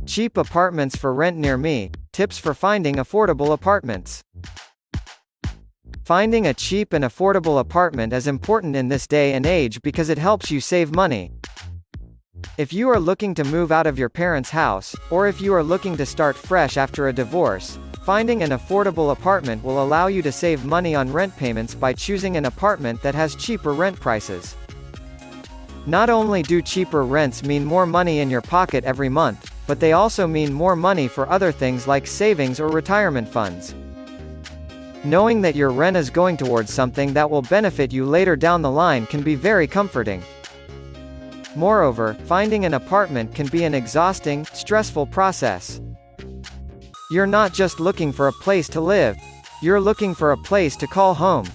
Cheap apartments for rent near me. Tips for finding affordable apartments. Finding a cheap and affordable apartment is important in this day and age because it helps you save money. If you are looking to move out of your parents' house, or if you are looking to start fresh after a divorce, finding an affordable apartment will allow you to save money on rent payments by choosing an apartment that has cheaper rent prices. Not only do cheaper rents mean more money in your pocket every month, but they also mean more money for other things like savings or retirement funds. Knowing that your rent is going towards something that will benefit you later down the line can be very comforting. Moreover, finding an apartment can be an exhausting, stressful process. You're not just looking for a place to live. You're looking for a place to call home.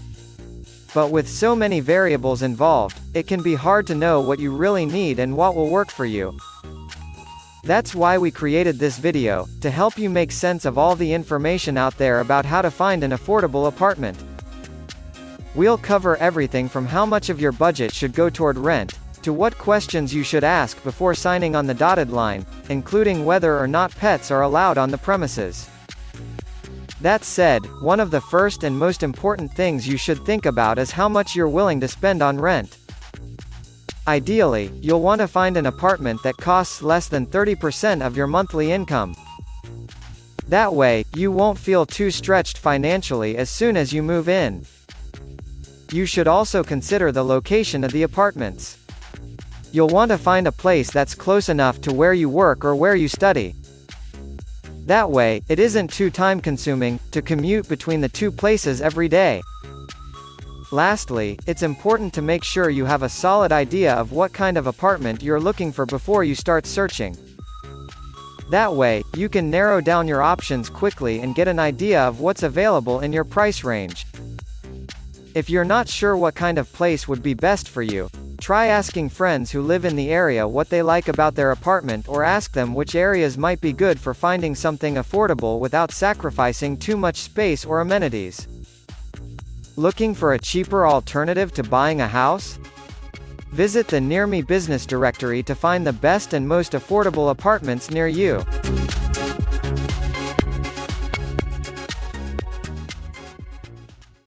But with so many variables involved, it can be hard to know what you really need and what will work for you. That's why we created this video, to help you make sense of all the information out there about how to find an affordable apartment. We'll cover everything from how much of your budget should go toward rent, to what questions you should ask before signing on the dotted line, including whether or not pets are allowed on the premises. That said, one of the first and most important things you should think about is how much you're willing to spend on rent. Ideally, you'll want to find an apartment that costs less than 30% of your monthly income. That way, you won't feel too stretched financially as soon as you move in. You should also consider the location of the apartments. You'll want to find a place that's close enough to where you work or where you study. That way, it isn't too time-consuming to commute between the two places every day. Lastly, it's important to make sure you have a solid idea of what kind of apartment you're looking for before you start searching. That way, you can narrow down your options quickly and get an idea of what's available in your price range. If you're not sure what kind of place would be best for you, try asking friends who live in the area what they like about their apartment, or ask them which areas might be good for finding something affordable without sacrificing too much space or amenities. Looking for a cheaper alternative to buying a house? Visit the Near Me business directory to find the best and most affordable apartments near you.